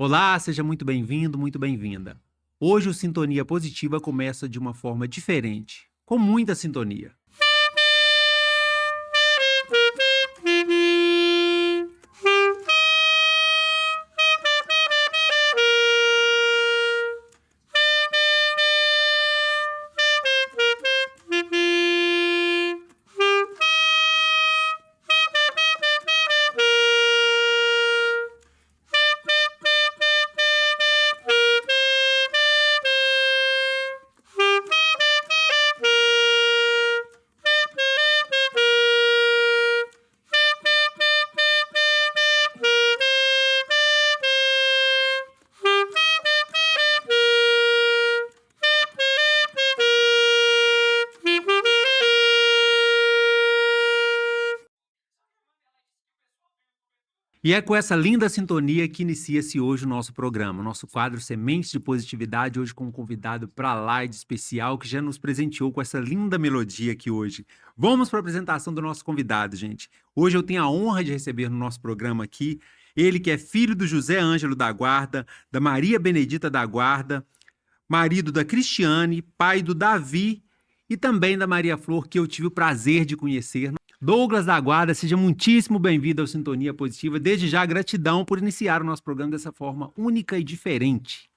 Olá, seja muito bem-vindo, muito bem-vinda. Hoje o Sintonia Positiva começa de uma forma diferente, com muita sintonia. E é com essa linda sintonia que inicia-se hoje o nosso programa, o nosso quadro Sementes de Positividade, hoje com um convidado para lá de especial que já nos presenteou com essa linda melodia aqui hoje. Vamos para a apresentação do nosso convidado, gente. Hoje eu tenho a honra de receber no nosso programa aqui ele que é filho do José Ângelo da Guarda, da Maria Benedita da Guarda, marido da Cristiane, pai do Davi e também da Maria Flor, que eu tive o prazer de conhecer. Douglas da Guarda, seja muitíssimo bem-vindo ao Sintonia Positiva. Desde já, gratidão por iniciar o nosso programa dessa forma única e diferente.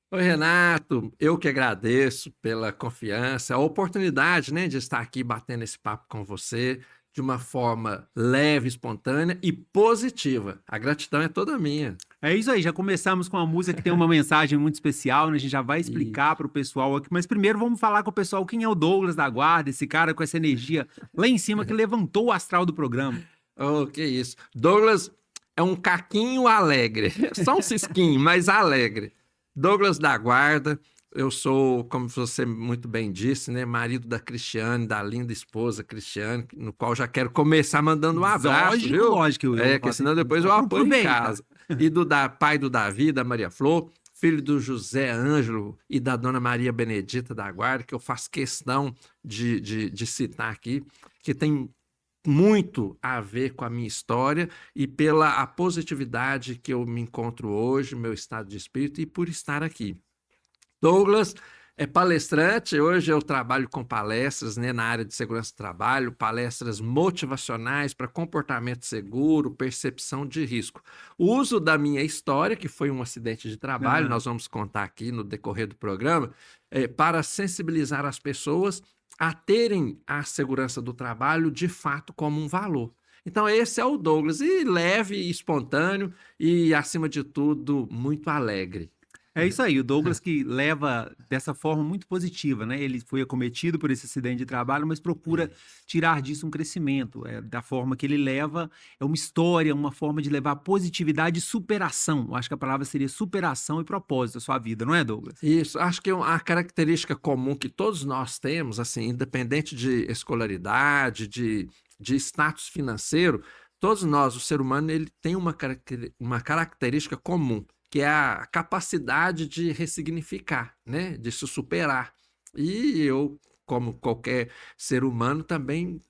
Oi, Renato, eu que agradeço pela confiança, a oportunidade, né, de estar aqui batendo esse papo com você de uma forma leve, espontânea e positiva. A gratidão é toda minha. É isso aí, já começamos com uma música que tem uma mensagem muito especial, né? A gente já vai explicar para o pessoal aqui, mas primeiro vamos falar com o pessoal quem é o Douglas da Guarda, esse cara com essa energia lá em cima que levantou o astral do programa. Oh, que isso. Douglas é um caquinho alegre, só um cisquinho, mas alegre. Douglas da Guarda, eu sou, como você muito bem disse, né, marido da Cristiane, da linda esposa Cristiane, no qual já quero começar mandando um abraço, Lógico, viu? lógico. Porque senão depois eu apanho em casa. E pai do Davi, da Maria Flor, filho do José Ângelo e da dona Maria Benedita da Guarda, que eu faço questão de citar aqui, que tem muito a ver com a minha história e pela a positividade que eu me encontro hoje, meu estado de espírito e por estar aqui. Douglas é palestrante, hoje eu trabalho com palestras, né, na área de segurança do trabalho, palestras motivacionais para comportamento seguro, percepção de risco. O uso da minha história, que foi um acidente de trabalho, nós vamos contar aqui no decorrer do programa, para sensibilizar as pessoas a terem a segurança do trabalho de fato como um valor. Então esse é o Douglas, e leve, espontâneo e, acima de tudo, muito alegre. É isso aí, o Douglas que leva dessa forma muito positiva, né? Ele foi acometido por esse acidente de trabalho, mas procura tirar disso um crescimento. Da forma que ele leva, é uma história, uma forma de levar positividade e superação. Eu acho que a palavra seria superação e propósito da sua vida, não é, Douglas? Isso, acho que a característica comum que todos nós temos, assim, independente de escolaridade, de status financeiro, todos nós, o ser humano, ele tem uma característica comum, que é a capacidade de ressignificar, né? De se superar. E eu, como qualquer ser humano, também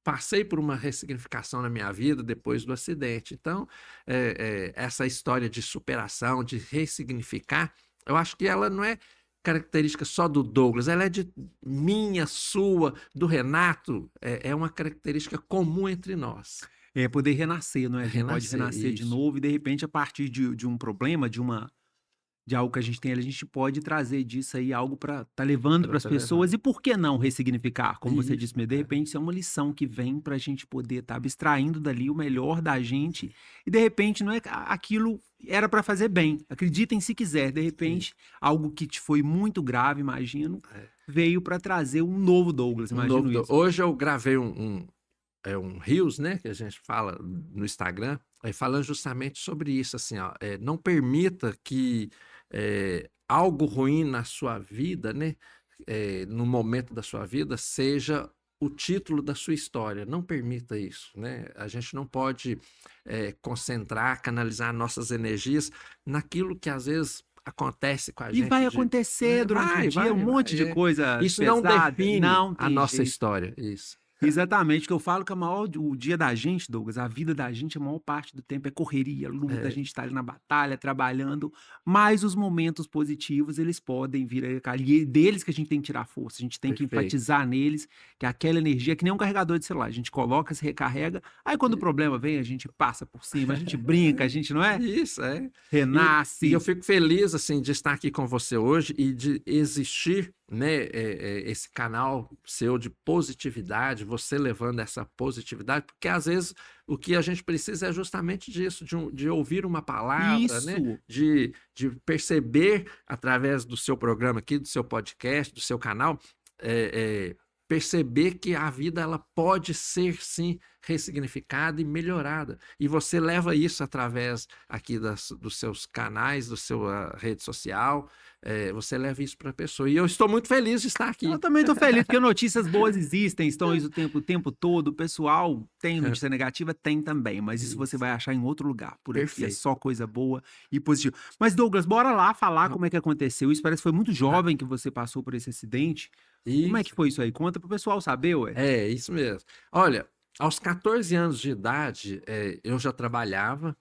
passei por uma ressignificação na minha vida depois do acidente. Então, essa história de superação, de ressignificar, eu acho que ela não é característica só do Douglas, ela é de minha, sua, do Renato, é uma característica comum entre nós. É poder renascer, não é? A gente pode renascer de novo e, de repente, a partir de um problema, de algo que a gente tem ali, a gente pode trazer disso aí algo para tá levando para as pessoas. E por que não ressignificar? Como você disse, de repente, isso é uma lição que vem para a gente poder estar abstraindo dali o melhor da gente. E, de repente, não é aquilo era para fazer bem. Acreditem se quiser. De repente, algo que te foi muito grave, imagino, veio para trazer um novo Douglas. Imagino isso. Hoje eu gravei um Reels, né, que a gente fala no Instagram, falando justamente sobre isso, assim, ó, não permita que algo ruim na sua vida, né, no momento da sua vida, seja o título da sua história. Não permita isso, né? A gente não pode concentrar, canalizar nossas energias naquilo que às vezes acontece com a gente. E vai acontecer durante o dia um monte de coisa Isso pesada. não define a nossa história. Isso. Exatamente, que eu falo que o dia da gente, Douglas, a vida da gente, a maior parte do tempo é correria, luta, a gente tá ali na batalha, trabalhando, mas os momentos positivos, eles podem vir aí, cara, e deles que a gente tem que tirar força, a gente tem que Perfeito. enfatizar neles, que aquela energia, que nem um carregador de celular, a gente coloca, se recarrega, aí quando o problema vem, a gente passa por cima, a gente brinca, a gente, não é? Isso, é. E eu Renasce. fico feliz, assim, de estar aqui com você hoje e de existir, né, esse canal seu de positividade, você levando essa positividade, porque às vezes o que a gente precisa é justamente disso, de ouvir uma palavra, né, Isso. de perceber através do seu programa aqui, do seu podcast, do seu canal, perceber que a vida ela pode ser, sim, ressignificada e melhorada. E você leva isso através aqui dos seus canais, do seu rede social, você leva isso para a pessoa. E eu estou muito feliz de estar aqui. Eu também estou feliz, porque notícias boas existem, estão aí o tempo todo. O pessoal tem notícia negativa? Tem também, mas isso você vai achar em outro lugar. Por aqui é Perfeito. só coisa boa e positiva. Mas, Douglas, bora lá falar como é que aconteceu. Isso parece que foi muito jovem que você passou por esse acidente. Como é que Isso. foi isso aí? Conta pro pessoal saber, ué. É, isso mesmo. Olha, aos 14 anos de idade, eu já trabalhava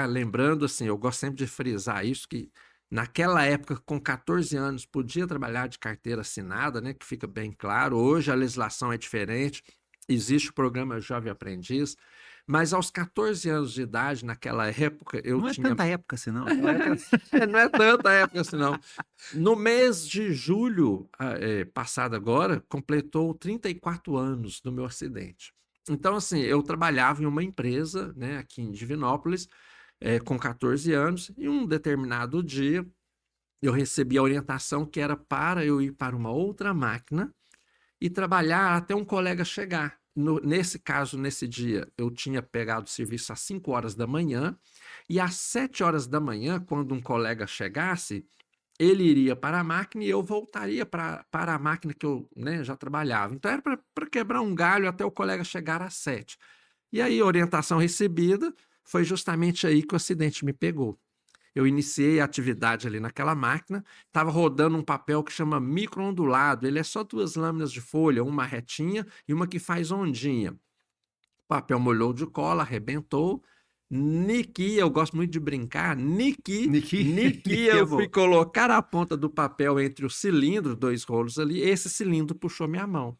lembrando assim, eu gosto sempre de frisar isso, que naquela época, com 14 anos, podia trabalhar de carteira assinada, né, que fica bem claro. Hoje a legislação é diferente, existe o programa Jovem Aprendiz, mas aos 14 anos de idade, naquela época, eu Não é tinha... tanta época assim, não. Não é tanta época assim, não. No mês de julho, passado agora, completou 34 anos do meu acidente. Então, assim, eu trabalhava em uma empresa, né, aqui em Divinópolis, com 14 anos, e um determinado dia eu recebi a orientação que era para eu ir para uma outra máquina e trabalhar até um colega chegar. Nesse caso, nesse dia, eu tinha pegado o serviço às 5 horas da manhã, e às 7 horas da manhã, quando um colega chegasse, ele iria para a máquina e eu voltaria para a máquina que eu, né, já trabalhava. Então era para quebrar um galho até o colega chegar às 7. E aí, a orientação recebida, foi justamente aí que o acidente me pegou. Eu iniciei a atividade ali naquela máquina, estava rodando um papel que chama microondulado. Ele é só 2 lâminas de folha, uma retinha e uma que faz ondinha. O papel molhou de cola, arrebentou. Niki, eu gosto muito de brincar, Niki, Niki é eu fui bom. colocar a ponta do papel entre os cilindros, 2 rolos ali, esse cilindro puxou minha mão.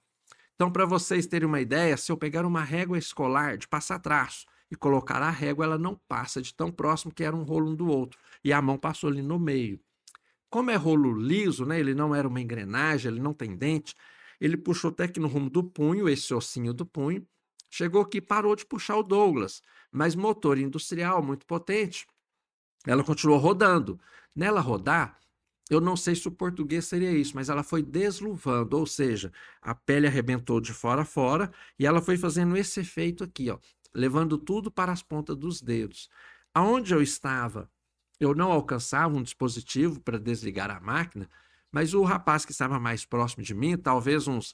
Então, para vocês terem uma ideia, se eu pegar uma régua escolar de passar traço e colocar a régua, ela não passa de tão próximo que era um rolo um do outro. E a mão passou ali no meio. Como é rolo liso, né? Ele não era uma engrenagem, ele não tem dente. Ele puxou até aqui no rumo do punho, esse ossinho do punho. Chegou aqui e parou de puxar o Douglas. Mas motor industrial muito potente, ela continuou rodando. Nela rodar, eu não sei se o português seria isso, mas ela foi desluvando, ou seja, a pele arrebentou de fora a fora e ela foi fazendo esse efeito aqui, ó, levando tudo para as pontas dos dedos. Aonde eu estava, eu não alcançava um dispositivo para desligar a máquina, mas o rapaz que estava mais próximo de mim, talvez uns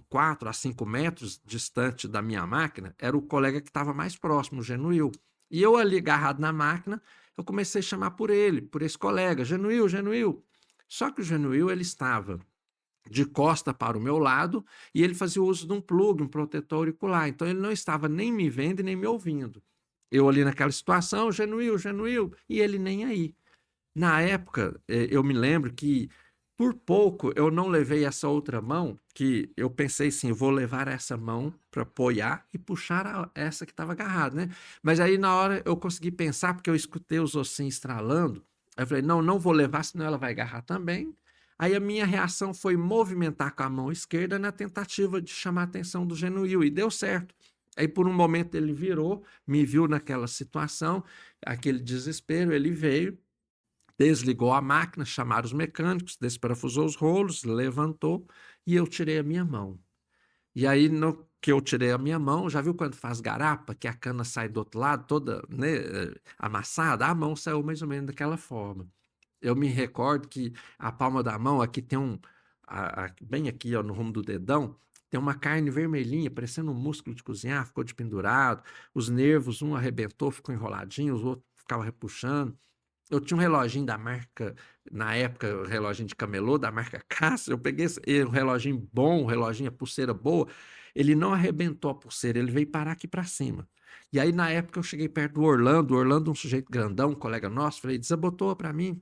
4 a 5 metros distante da minha máquina, era o colega que estava mais próximo, o Genuil. E eu ali agarrado na máquina, eu comecei a chamar por ele, por esse colega, Genuil, Genuil. Só que o Genuil, ele estava de costa para o meu lado e ele fazia uso de um plug, um protetor auricular. Então ele não estava nem me vendo e nem me ouvindo. Eu ali naquela situação, Genuil, Genuil, e ele nem aí. Na época, eu me lembro que por pouco eu não levei essa outra mão, que eu pensei assim, vou levar essa mão para apoiar e puxar essa que estava agarrada, né? Mas aí na hora eu consegui pensar, porque eu escutei os ossinhos estralando, aí eu falei, não, não vou levar, senão ela vai agarrar também. Aí a minha reação foi movimentar com a mão esquerda na tentativa de chamar a atenção do Genuil, e deu certo. Aí por um momento ele virou, me viu naquela situação, aquele desespero, ele veio, desligou a máquina, chamaram os mecânicos, desparafusou os rolos, levantou e eu tirei a minha mão. E aí, no que eu tirei a minha mão, já viu quando faz garapa, que a cana sai do outro lado, toda, né, amassada? A mão saiu mais ou menos daquela forma. Eu me recordo que a palma da mão, aqui tem bem aqui, ó, no rumo do dedão, tem uma carne vermelhinha, parecendo um músculo de cozinhar, ficou de pendurado, os nervos, um arrebentou, ficou enroladinho, os outros ficavam repuxando. Eu tinha um reloginho da marca, na época, o reloginho de camelô, da marca Casio. Eu peguei um reloginho bom, um reloginho, a pulseira boa. Ele não arrebentou a pulseira, ele veio parar aqui para cima. E aí, na época, eu cheguei perto do Orlando, um sujeito grandão, um colega nosso, falei, desabotoa para mim.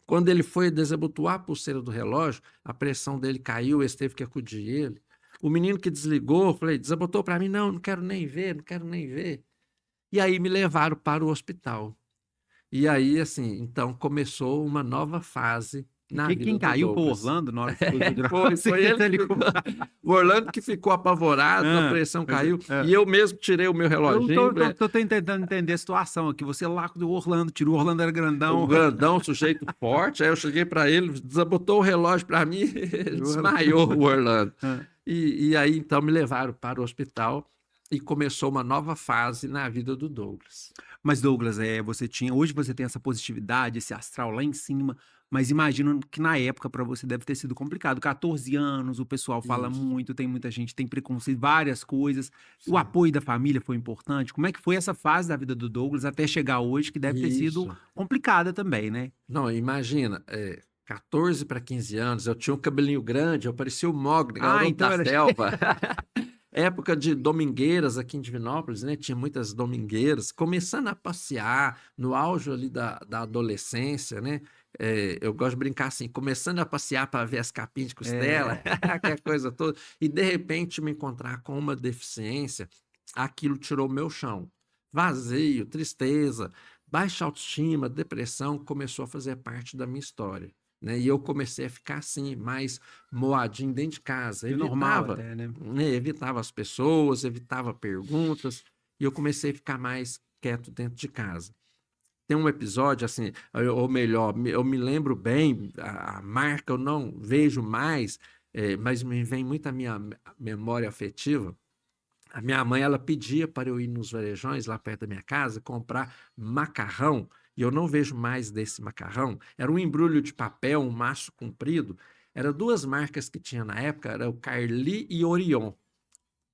Quando ele foi desabotoar a pulseira do relógio, a pressão dele caiu, esse teve que acudir ele. O menino que desligou, eu falei, desabotou para mim? Não, não quero nem ver, não quero nem ver. E aí me levaram para o hospital. E aí, assim, então começou uma nova fase na vida Quem do caiu foi o Douglas. Orlando na hora que Foi ele que ficou, o Orlando que ficou apavorado, a pressão caiu, e eu mesmo tirei o meu reloginho. Eu tô tentando entender a situação aqui. Você lá do Orlando, tirou o Orlando, era grandão. O grandão, sujeito forte, aí eu cheguei para ele, desabotou o relógio para mim, desmaiou o Orlando. E aí, então, me levaram para o hospital e começou uma nova fase na vida do Douglas. Mas, Douglas, hoje você tem essa positividade, esse astral lá em cima, mas imagino que na época para você deve ter sido complicado. 14 anos, o pessoal fala muito, tem muita gente, tem preconceito, várias coisas. Sim. O apoio da família foi importante. Como é que foi essa fase da vida do Douglas até chegar hoje, que deve ter sido complicada também, né? Não, imagina, 14 para 15 anos, eu tinha um cabelinho grande, eu parecia o Mogli, garoto então da selva. Época de domingueiras aqui em Divinópolis, né? Tinha muitas domingueiras, começando a passear no auge ali da adolescência, né? Eu gosto de brincar assim, começando a passear para ver as capinhas de costela, aquela coisa toda, e de repente me encontrar com uma deficiência, aquilo tirou meu chão. Vazio, tristeza, baixa autoestima, depressão, começou a fazer parte da minha história. Né? E eu comecei a ficar assim, mais moadinho dentro de casa. Normal até, né? Evitava as pessoas, evitava perguntas, e eu comecei a ficar mais quieto dentro de casa. Tem um episódio, assim, ou melhor, eu me lembro bem, a marca eu não vejo mais, mas me vem muito a minha memória afetiva. A minha mãe, ela pedia para eu ir nos varejões, lá perto da minha casa, comprar macarrão, e eu não vejo mais desse macarrão. Era um embrulho de papel, um maço comprido. Eram duas marcas que tinha na época, era o Carli e Orion.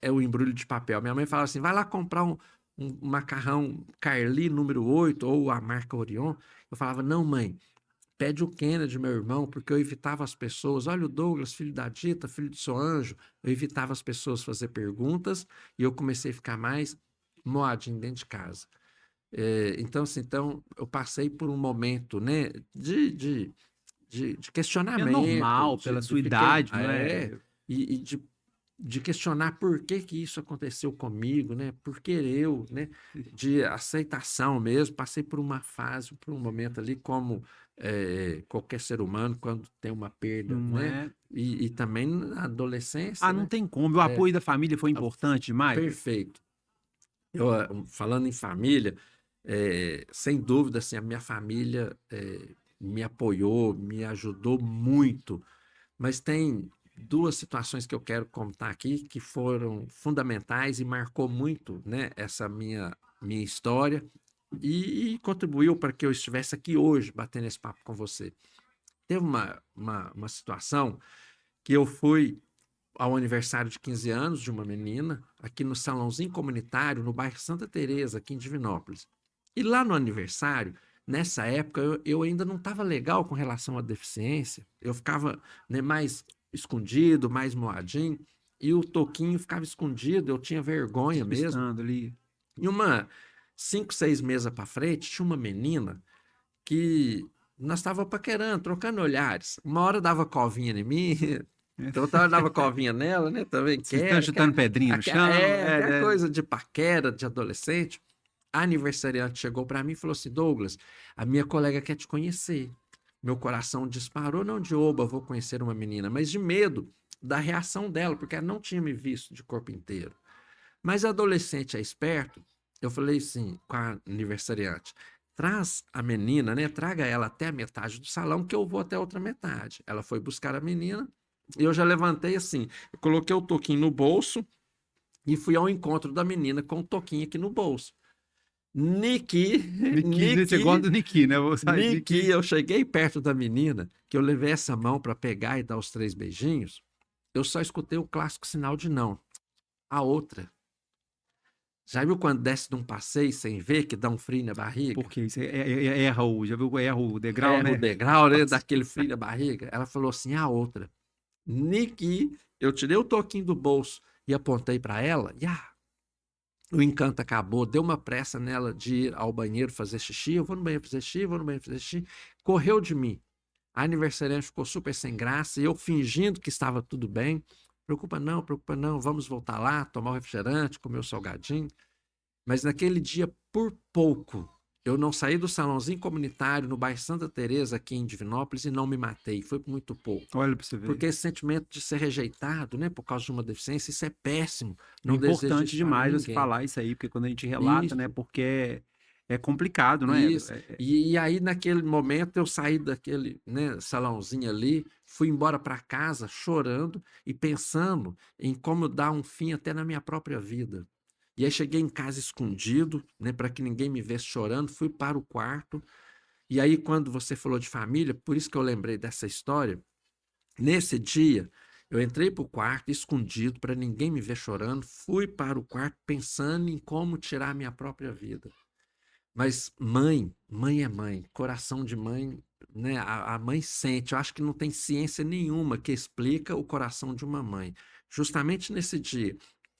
É o embrulho de papel. Minha mãe falava assim, vai lá comprar um macarrão Carli número 8 ou a marca Orion. Eu falava, não, mãe, pede o Kennedy, meu irmão, porque eu evitava as pessoas. Olha o Douglas, filho da Dita, filho de seu anjo. Eu evitava as pessoas fazer perguntas e eu comecei a ficar mais moadinho dentro de casa. Então, assim, eu passei por um momento, né, de questionamento. É normal, pela sua idade, não é? E de questionar por que isso aconteceu comigo, né? Por que eu, né? De aceitação mesmo. Passei por uma fase, por um momento ali, como qualquer ser humano, quando tem uma perda, né? E também na adolescência. Não tem como. O apoio da família foi importante demais. Perfeito. Falando em família, sem dúvida, assim, a minha família me apoiou, me ajudou muito, mas tem duas situações que eu quero contar aqui que foram fundamentais e marcou muito, né, essa minha história e contribuiu para que eu estivesse aqui hoje batendo esse papo com você. Teve uma situação que eu fui ao aniversário de 15 anos de uma menina, aqui no salãozinho comunitário, no bairro Santa Teresa, aqui em Divinópolis. E lá no aniversário, nessa época, eu ainda não estava legal com relação à deficiência, eu ficava, né, mais escondido, mais moadinho, e o Toquinho ficava escondido, eu tinha vergonha mesmo. Ali. E 5, 6 mesas para frente, tinha uma menina que nós estávamos paquerando, trocando olhares. Uma hora dava covinha em mim, outra hora dava covinha nela, né? Também vocês estão chutando pedrinha no chão. Aquela coisa de paquera, de adolescente. A aniversariante chegou para mim e falou assim, Douglas, a minha colega quer te conhecer. Meu coração disparou, não de oba, vou conhecer uma menina, mas de medo da reação dela, porque ela não tinha me visto de corpo inteiro. Mas a adolescente é esperto, eu falei assim com a aniversariante, traz a menina, né? Traga ela até a metade do salão, que eu vou até a outra metade. Ela foi buscar a menina, e eu já levantei assim, eu coloquei o Toquinho no bolso e fui ao encontro da menina com o Toquinho aqui no bolso. Niki, você gosta do Niki, né? Niki, eu cheguei perto da menina, que eu levei essa mão para pegar e dar os 3 beijinhos, eu só escutei o clássico sinal de não. A outra Já viu quando desce de um passeio sem ver, que dá um frio na barriga? Porque isso erra já viu, erra o degrau, né? O degrau, né? Daquele frio na barriga. Ela falou assim, a outra. Niki, eu tirei o toquinho do bolso e apontei para ela, e o encanto acabou, deu uma pressa nela de ir ao banheiro fazer xixi, eu vou no banheiro fazer xixi, vou no banheiro fazer xixi, correu de mim. A aniversariante ficou super sem graça, e eu fingindo que estava tudo bem, preocupa não, vamos voltar lá, tomar o refrigerante, comer o salgadinho. Mas naquele dia, por pouco, eu não saí do salãozinho comunitário no bairro Santa Teresa, aqui em Divinópolis, e não me matei. Foi por muito pouco. Olha para você ver. Porque esse sentimento de ser rejeitado, né, por causa de uma deficiência, isso é péssimo. Não é importante demais você falar isso aí, porque quando a gente relata, isso. né, porque é complicado, não é? Isso. E aí, naquele momento, eu saí daquele, né, salãozinho ali, fui embora para casa chorando e pensando em como dar um fim até na minha própria vida. E aí cheguei em casa escondido, né, para que ninguém me visse chorando, fui para o quarto. E aí, quando você falou de família, por isso que eu lembrei dessa história, nesse dia, eu entrei para o quarto escondido para ninguém me ver chorando, fui para o quarto pensando em como tirar a minha própria vida. Mas mãe é mãe, coração de mãe, né? A mãe sente. Eu acho que não tem ciência nenhuma que explica o coração de uma mãe. Justamente nesse dia,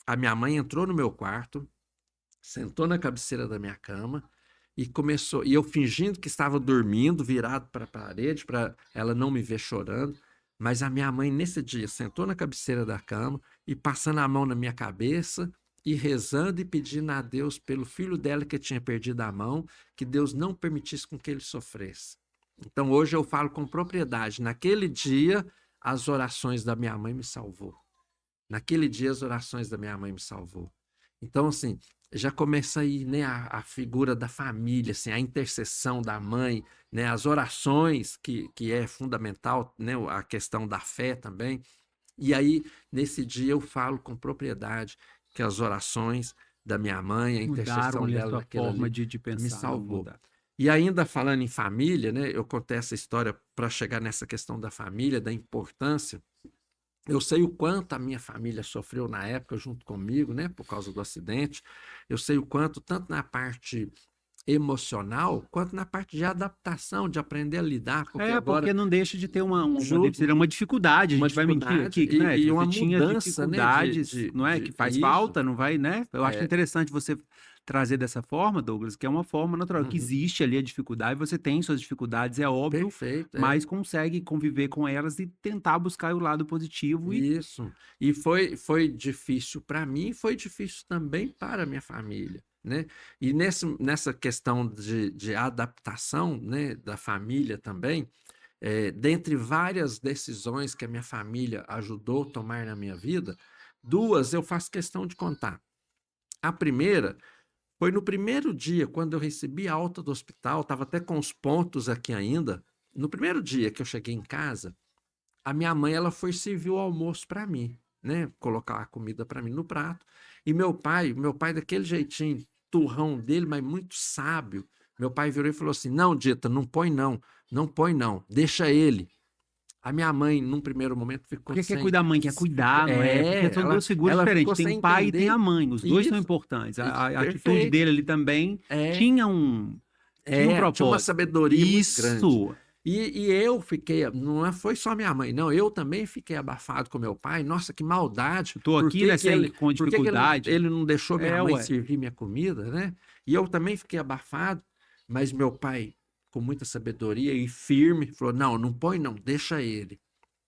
a minha mãe entrou no meu quarto, sentou na cabeceira da minha cama e começou. E eu fingindo que estava dormindo, virado para a parede, para ela não me ver chorando. Mas a minha mãe, nesse dia, sentou na cabeceira da cama e passando a mão na minha cabeça e rezando e pedindo a Deus pelo filho dela que tinha perdido a mão, que Deus não permitisse com que ele sofresse. Então hoje eu falo com propriedade. Naquele dia, as orações da minha mãe me salvou. Naquele dia, as orações da minha mãe me salvou. Então, assim, já começa aí, né, a figura da família, assim, a intercessão da mãe, né, as orações, que é fundamental, né, a questão da fé também. E aí, nesse dia, eu falo com propriedade que as orações da minha mãe, a Mudaram intercessão ali a dela sua naquilo forma ali, de me pensar, não salvou. muda. E ainda falando em família, né, eu contei essa história para chegar nessa questão da família, da importância. Eu sei o quanto a minha família sofreu na época junto comigo, né, por causa do acidente. Eu sei o quanto, tanto na parte emocional, quanto na parte de adaptação, de aprender a lidar, porque agora Porque não deixa de ter ju- uma dificuldade, a uma gente vai mentir dificuldade aqui, né? e uma Você tinha mudança, né, dificuldades, não é? Que faz isso. falta, não vai, né? Eu acho interessante você trazer dessa forma, Douglas, que é uma forma natural, que existe ali a dificuldade, você tem suas dificuldades, é óbvio, Perfeito, mas consegue conviver com elas e tentar buscar o lado positivo e Isso. E foi difícil para mim, foi difícil também para a minha família, né? E nessa questão de adaptação, né, da família também, dentre várias decisões que a minha família ajudou a tomar na minha vida, duas eu faço questão de contar. A primeira foi no primeiro dia, quando eu recebi a alta do hospital, estava até com os pontos aqui ainda. No primeiro dia que eu cheguei em casa, a minha mãe ela foi servir o almoço para mim, né? Colocar a comida para mim no prato. E meu pai daquele jeitinho, turrão dele, mas muito sábio. Meu pai virou e falou assim: "Não, Dita, não põe não, não põe não, deixa ele". A minha mãe, num primeiro momento, ficou porque quer sem. cuidar da mãe, quer cuidar, não é? Porque são duas figuras Ela diferentes, ficou tem sem o pai e tem a entender. mãe, os dois são Isso, importantes. A atitude perfeito. dele ali também É, tinha um tinha uma propósito. sabedoria muito grande. Isso. E eu fiquei, não foi só minha mãe, não, eu também fiquei abafado com meu pai. Nossa, que maldade. Eu tô Por aqui, que né, que ele, com por que que dificuldade. ele não deixou minha mãe Ué. servir minha comida, né? E eu também fiquei abafado, mas meu pai, com muita sabedoria e firme, falou: "Não, não põe não, deixa ele".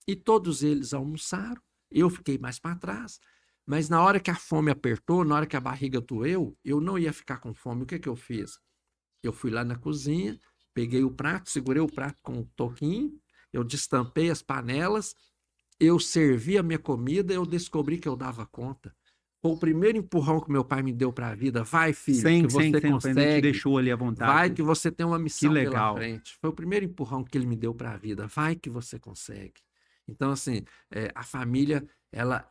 E todos eles almoçaram. Eu fiquei mais para trás. Mas na hora que a fome apertou, na hora que a barriga doeu, eu não ia ficar com fome. O que que eu fiz? Eu fui lá na cozinha, peguei o prato, segurei o prato com um toquinho, eu destampei as panelas, eu servi a minha comida, eu descobri que eu dava conta. Foi o primeiro empurrão que meu pai me deu para a vida. Vai, filho, que você Sem ofender, te consegue. deixou ali à vontade. Vai que você tem uma Que missão pela legal. frente. Foi o primeiro empurrão que ele me deu para a vida. Vai que você consegue. Então, assim, a família, ela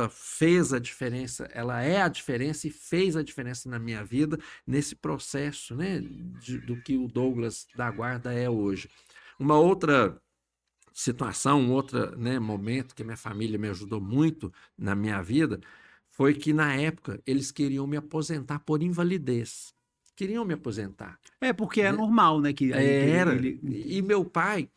fez a diferença, ela é a diferença e fez a diferença na minha vida nesse processo, né, do que o Douglas da Guarda é hoje. Uma outra situação, um outro, né, momento que minha família me ajudou muito na minha vida foi que, na época, eles queriam me aposentar por invalidez. Queriam me aposentar. Porque é Né? normal, né? Que Era. E meu pai...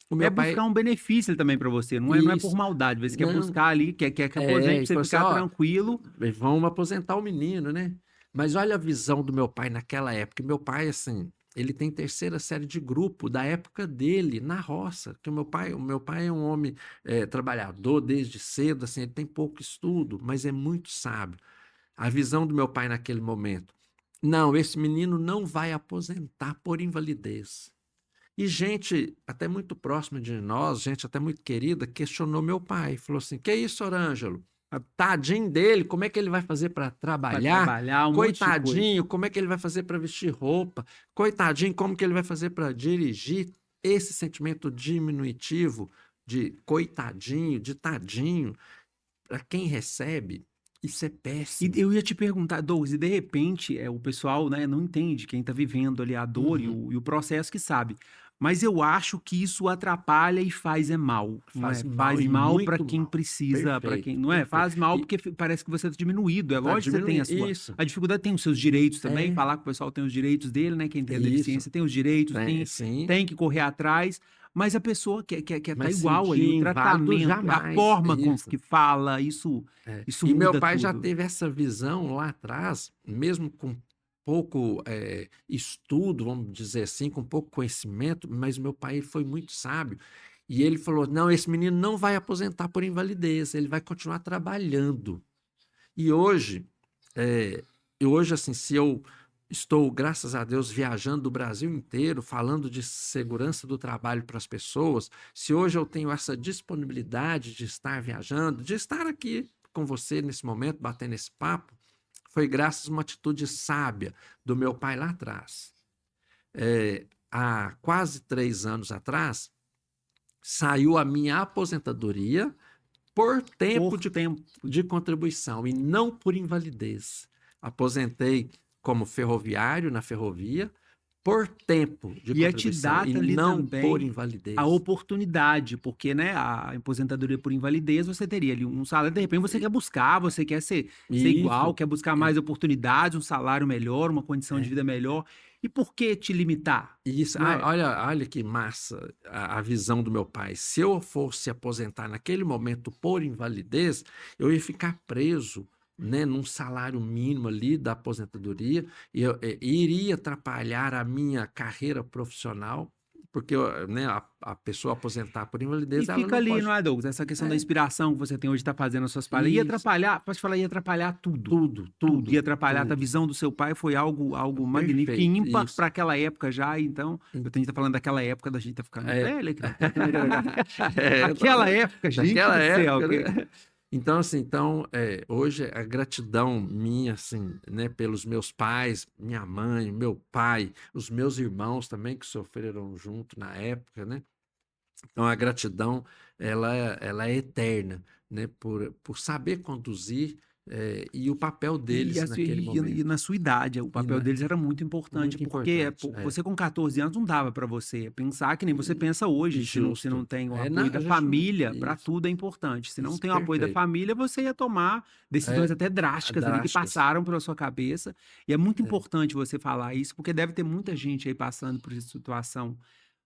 O meu pai... buscar um benefício também para você, não é por maldade. Você quer buscar ali, quer que aposente, você ficar tranquilo. Vamos aposentar o menino, né? Mas olha a visão do meu pai naquela época. Meu pai, assim, ele tem 3ª série de grupo da época dele, na roça. Que o meu pai é um homem trabalhador desde cedo, assim, ele tem pouco estudo, mas é muito sábio. A visão do meu pai naquele momento. Não, esse menino não vai aposentar por invalidez. E gente até muito próxima de nós, gente até muito querida, questionou meu pai. Falou assim, que isso, Orângelo? Tadinho dele, como é que ele vai fazer para trabalhar? Coitadinho, como é que ele vai fazer para vestir roupa? Coitadinho, como que ele vai fazer para dirigir? Esse sentimento diminutivo de coitadinho, de tadinho, para quem recebe, isso é péssimo. E eu ia te perguntar, Douglas, e de repente o pessoal, né, não entende, quem está vivendo ali a dor e o processo que sabe. Mas eu acho que isso atrapalha e faz mal. Faz mal para quem precisa, para quem não é? Faz mal porque parece que você está diminuído. É lógico que você tem a dificuldade, tem os seus direitos também. Falar que o pessoal tem os direitos dele, né? Quem tem a deficiência tem os direitos, tem que correr atrás. Mas a pessoa quer tá igual ali, o tratamento, a forma com que fala, isso e muda meu pai tudo. já teve essa visão lá atrás, mesmo com pouco estudo, vamos dizer assim, com pouco conhecimento, mas meu pai foi muito sábio. E ele falou, não, esse menino não vai aposentar por invalidez, ele vai continuar trabalhando. E hoje, assim, se eu estou, graças a Deus, viajando do Brasil inteiro, falando de segurança do trabalho para as pessoas, se hoje eu tenho essa disponibilidade de estar viajando, de estar aqui com você nesse momento, batendo esse papo, foi graças a uma atitude sábia do meu pai lá atrás. Há quase 3 anos atrás, saiu a minha aposentadoria por tempo de contribuição e não por invalidez. Aposentei como ferroviário na ferrovia por tempo de contribuição e não por invalidez. A oportunidade, porque, né, a aposentadoria por invalidez, você teria ali um salário, de repente você quer buscar, você quer ser igual, quer buscar mais oportunidades, um salário melhor, uma condição de vida melhor. E por que te limitar? Isso, olha que massa a visão do meu pai. Se eu fosse aposentar naquele momento por invalidez, eu ia ficar preso, né, num salário mínimo ali da aposentadoria, e iria atrapalhar a minha carreira profissional, porque né, a pessoa aposentar por invalidez, ela fica ali, pode... não é, Douglas? Essa questão da inspiração que você tem hoje, está fazendo as suas palestras, ia atrapalhar, pode falar, ia atrapalhar tudo. Ia atrapalhar. A visão do seu pai foi algo magnífico, e ímpar para aquela época já, então, eu tenho que estar falando daquela época da gente tá ficando velho aqui. Aquela época, gente do céu. Né? Então, assim, hoje a gratidão minha, assim, né, pelos meus pais, minha mãe, meu pai, os meus irmãos também que sofreram junto na época, né? Então, a gratidão, ela é eterna, né? Por saber conduzir e o papel deles naquele momento. E na sua idade, o papel deles era muito importante, porque você com 14 anos não dava para você pensar que nem você pensa hoje, se não tem o apoio da família, para tudo é importante. Se não tem o apoio da família, você ia tomar decisões até drásticas ali que passaram pela sua cabeça, e é muito importante você falar isso, porque deve ter muita gente aí passando por essa situação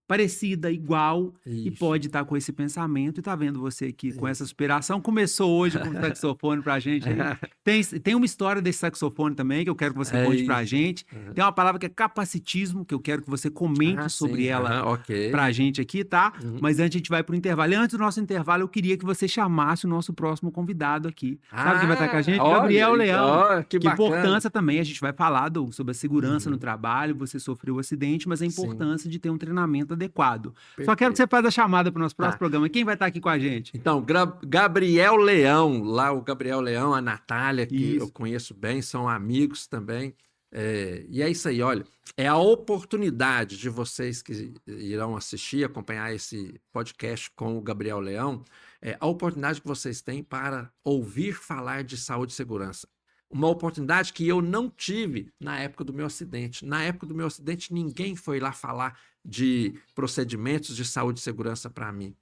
parecida, igual, e pode estar com esse pensamento, e tá vendo você aqui com essa inspiração. Começou hoje com o saxofone pra gente aí. Tem uma história desse saxofone também, que eu quero que você conte pra gente. Tem uma palavra que é capacitismo, que eu quero que você comente sobre ela pra gente aqui, tá? Mas antes a gente vai pro intervalo. E antes do nosso intervalo, eu queria que você chamasse o nosso próximo convidado aqui. Sabe quem vai estar com a gente? Gabriel Leão. Que importância também, a gente vai falar sobre a segurança no trabalho, você sofreu um acidente, mas a importância de ter um treinamento adequado. Perfeito. Só quero que você faça a chamada para o nosso próximo programa. Quem vai estar aqui com a gente? Então, Gabriel Leão, lá o Gabriel Leão, a Natália, que eu conheço bem, são amigos também. E é isso aí, olha, é a oportunidade de vocês que irão assistir, acompanhar esse podcast com o Gabriel Leão, a oportunidade que vocês têm para ouvir falar de saúde e segurança. Uma oportunidade que eu não tive na época do meu acidente. Na época do meu acidente, ninguém foi lá falar de procedimentos de saúde e segurança para mim.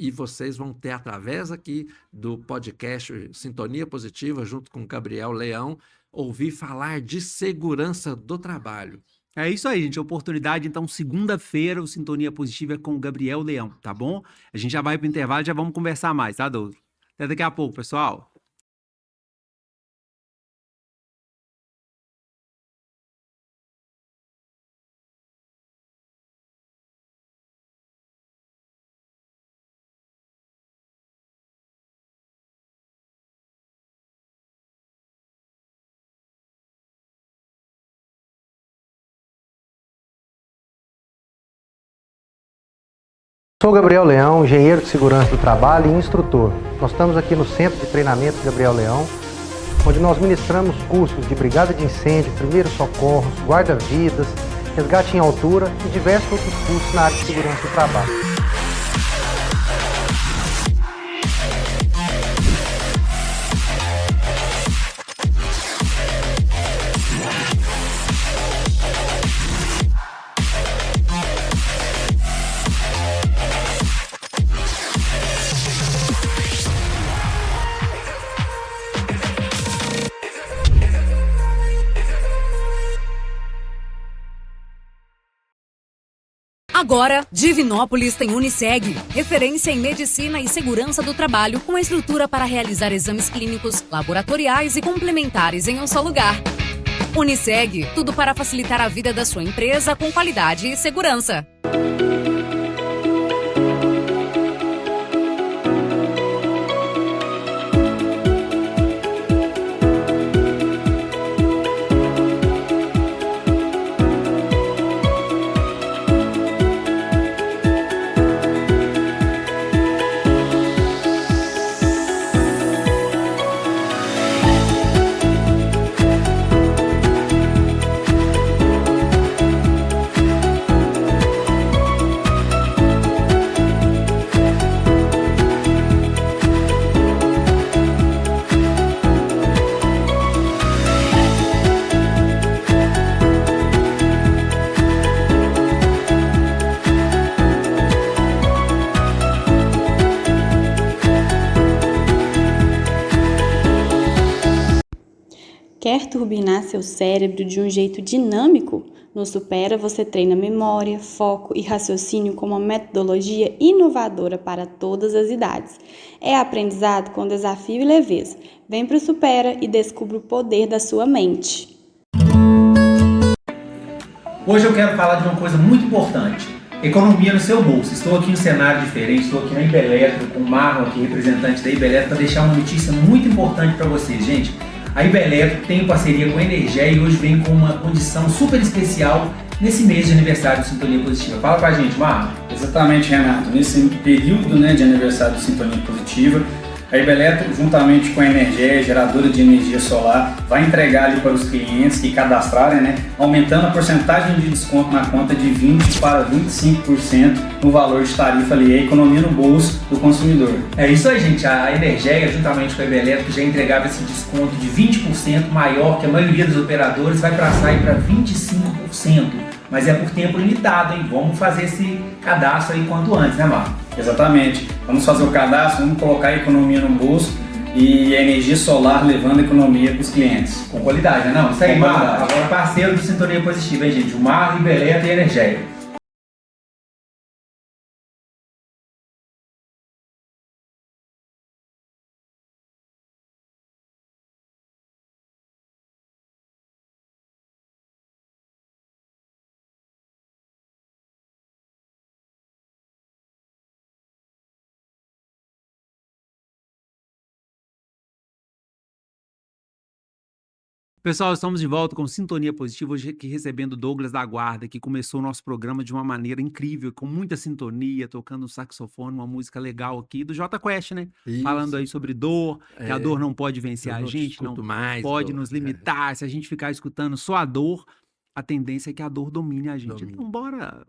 E vocês vão ter, através aqui do podcast Sintonia Positiva, junto com Gabriel Leão, ouvir falar de segurança do trabalho. É isso aí, gente. Oportunidade, então, segunda-feira, o Sintonia Positiva é com o Gabriel Leão, tá bom? A gente já vai para o intervalo, já vamos conversar mais, tá, Douglas? Até daqui a pouco, pessoal. Sou Gabriel Leão, engenheiro de segurança do trabalho e instrutor. Nós estamos aqui no Centro de Treinamento Gabriel Leão, onde nós ministramos cursos de brigada de incêndio, primeiros socorros, guarda-vidas, resgate em altura e diversos outros cursos na área de segurança do trabalho. Agora, Divinópolis tem Uniseg, referência em medicina e segurança do trabalho, com estrutura para realizar exames clínicos, laboratoriais e complementares em um só lugar. Uniseg, tudo para facilitar a vida da sua empresa com qualidade e segurança. Quer turbinar seu cérebro de um jeito dinâmico? No Supera você treina memória, foco e raciocínio com uma metodologia inovadora para todas as idades. É aprendizado com desafio e leveza. Vem para o Supera e descubra o poder da sua mente. Hoje eu quero falar de uma coisa muito importante. Economia no seu bolso. Estou aqui em um cenário diferente, estou aqui na Ibeletro, com o Marlon aqui, representante da Ibeletro, para deixar uma notícia muito importante para vocês, gente. A Ibeletro tem parceria com a Energéia e hoje vem com uma condição super especial nesse mês de aniversário do Sintonia Positiva. Fala pra gente, Marlon. Exatamente, Renato. Nesse período de aniversário do Sintonia Positiva, a Ibeletro, juntamente com a Energéia, geradora de energia solar, vai entregar ali para os clientes que cadastrarem, aumentando a porcentagem de desconto na conta de 20% para 25% no valor de tarifa ali, a economia no bolso do consumidor. É isso aí, gente. A Energéia, juntamente com a Ibeletro, já entregava esse desconto de 20% maior que a maioria dos operadores, vai passar aí para 25%. Mas é por tempo limitado, hein? Vamos fazer esse cadastro aí quanto antes, né, Marlon? Exatamente. Vamos fazer o cadastro, vamos colocar a economia no bolso e a energia solar levando a economia para os clientes. Com qualidade, né? Não, isso aí, Marlon. Agora parceiro do Sintonia Positiva, hein, gente? O Marlon, Ibeletro e Energéia. Pessoal, estamos de volta com Sintonia Positiva, hoje aqui recebendo o Douglas da Guarda, que começou o nosso programa de uma maneira incrível, com muita sintonia, tocando um saxofone, uma música legal aqui, do Jota Quest, né? Isso. Falando aí sobre dor, que a dor não pode vencer a gente, não pode nos limitar. Se a gente ficar escutando só a dor, a tendência é que a dor domine a gente. Então, bora...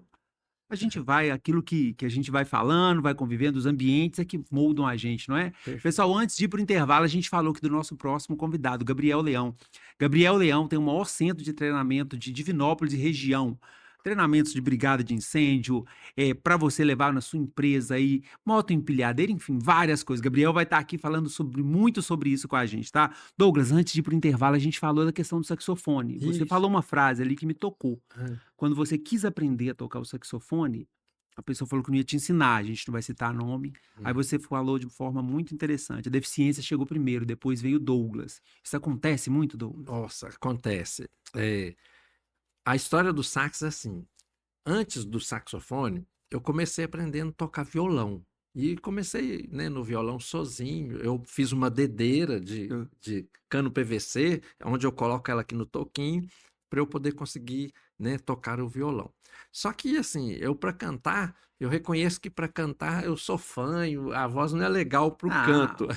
A gente vai, aquilo que a gente vai falando, vai convivendo, os ambientes é que moldam a gente, não é? Perfeito. Pessoal, antes de ir para o intervalo, a gente falou aqui do nosso próximo convidado, Gabriel Leão. Gabriel Leão tem o maior centro de treinamento de Divinópolis e região. treinamentos de brigada de incêndio, para você levar na sua empresa aí, motoempilhadeira, enfim, várias coisas. Gabriel vai estar aqui falando muito sobre isso com a gente, tá? Douglas, antes de ir pro intervalo, a gente falou da questão do saxofone. Você Isso. falou uma frase ali que me tocou. Ah. Quando você quis aprender a tocar o saxofone, a pessoa falou que não ia te ensinar, a gente não vai citar nome. Aí você falou de forma muito interessante. A deficiência chegou primeiro, depois veio o Douglas. Isso acontece muito, Douglas? Nossa, acontece. A história do sax é assim. Antes do saxofone, eu comecei aprendendo a tocar violão. E comecei, né, no violão sozinho. Eu fiz uma dedeira de cano PVC, onde eu coloco ela aqui no toquinho, para eu poder conseguir, né, tocar o violão. Só que, assim, eu para cantar, eu reconheço que para cantar eu sou fanho, a voz não é legal para o canto.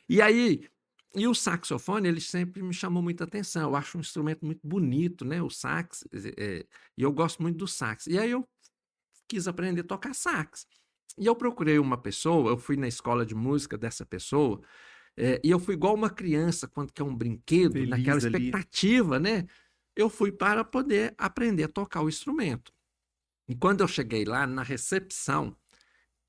E aí, o saxofone, ele sempre me chamou muita atenção. Eu acho um instrumento muito bonito, né, o sax, e eu gosto muito do sax. E aí eu quis aprender a tocar sax. E eu procurei uma pessoa, eu fui na escola de música dessa pessoa, e eu fui igual uma criança quando quer um brinquedo, Feliz naquela ali. expectativa, né? Eu fui para poder aprender a tocar o instrumento. E quando eu cheguei lá, na recepção,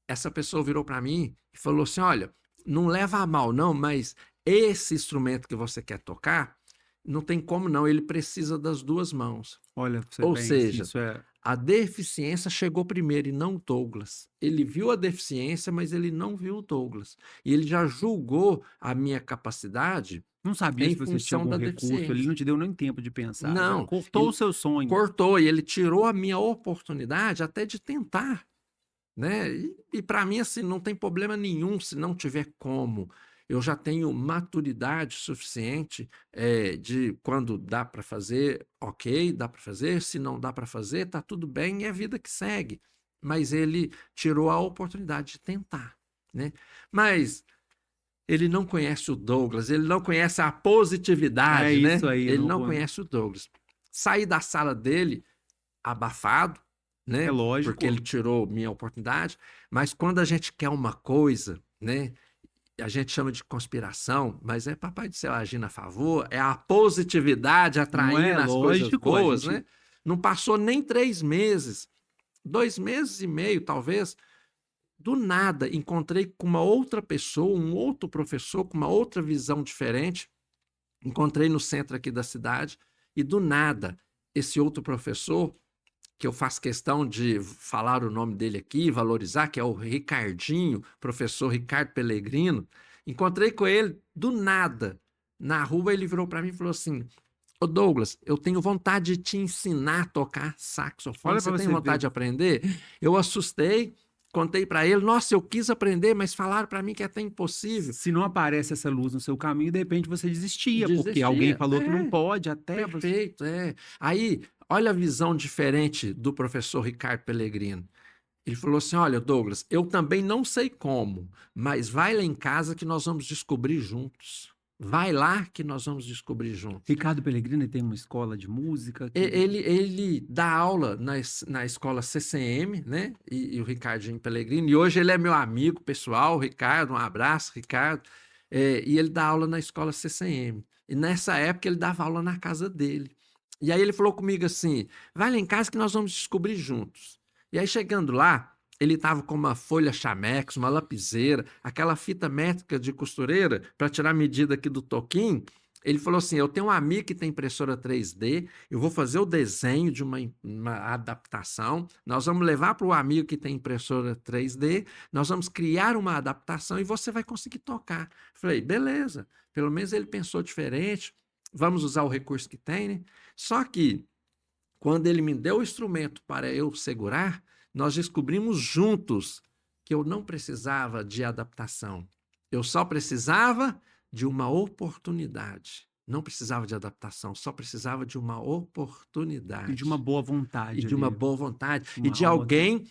essa pessoa virou para mim e falou assim, olha, não leva a mal não, mas esse instrumento que você quer tocar, não tem como não, ele precisa das duas mãos. Olha, você Ou bem, seja, isso é... a deficiência chegou primeiro e não o Douglas. Ele viu a deficiência, mas ele não viu o Douglas. E ele já julgou a minha capacidade Não sabia em se você tinha função algum da recurso, deficiência. ele não te deu nem tempo de pensar. Já Não, cortou ele o seu sonho. cortou e ele tirou a minha oportunidade até de tentar, né? E para mim, assim, não tem problema nenhum se não tiver como. Eu já tenho maturidade suficiente de quando dá para fazer, ok, dá para fazer. Se não dá para fazer, tá tudo bem, é a vida que segue. Mas ele tirou a oportunidade de tentar, né? Mas ele não conhece o Douglas, ele não conhece a positividade, É né? isso aí, Ele não não conhece o Douglas. Saí da sala dele abafado, né? É lógico. Porque ele tirou minha oportunidade. Mas quando a gente quer uma coisa, né? A gente chama de conspiração, mas é Papai do Céu agindo a favor, é a positividade atraindo as coisas boas, né? Não passou nem 3 meses, 2 meses e meio, talvez. Do nada, encontrei com uma outra pessoa, um outro professor com uma outra visão diferente. Encontrei no centro aqui da cidade e do nada, esse outro professor, que eu faço questão de falar o nome dele aqui, valorizar, que é o Ricardinho, professor Ricardo Pellegrino, encontrei com ele do nada. Na rua ele virou para mim e falou assim, ô Douglas, eu tenho vontade de te ensinar a tocar saxofone, você tem vontade de aprender? Eu assustei, contei para ele, nossa, eu quis aprender, mas falaram para mim que é até impossível. Se não aparece essa luz no seu caminho, de repente você desistia. Porque alguém falou que não pode, até perfeito, Aí, olha a visão diferente do professor Ricardo Pellegrino. Ele falou assim, olha, Douglas, eu também não sei como, mas vai lá em casa que nós vamos descobrir juntos. Vai lá que nós vamos descobrir juntos. Ricardo Pellegrino tem uma escola de música? Ele dá aula na escola CCM, né? E o Ricardinho Pellegrino. E hoje ele é meu amigo pessoal, Ricardo, um abraço, Ricardo. E ele dá aula na escola CCM. E nessa época ele dava aula na casa dele. E aí ele falou comigo assim, vai lá em casa que nós vamos descobrir juntos. E aí chegando lá, ele estava com uma folha chamex, uma lapiseira, aquela fita métrica de costureira para tirar a medida aqui do toquinho. Ele falou assim, eu tenho um amigo que tem impressora 3D, eu vou fazer o desenho de uma adaptação, nós vamos levar para o amigo que tem impressora 3D, nós vamos criar uma adaptação e você vai conseguir tocar. Falei, beleza, pelo menos ele pensou diferente, vamos usar o recurso que tem, né? Só que, quando ele me deu o instrumento para eu segurar, nós descobrimos juntos que eu não precisava de adaptação. Eu só precisava de uma oportunidade. Não precisava de adaptação, só precisava de uma oportunidade. E de uma boa vontade. E de uma boa vontade. E de alguém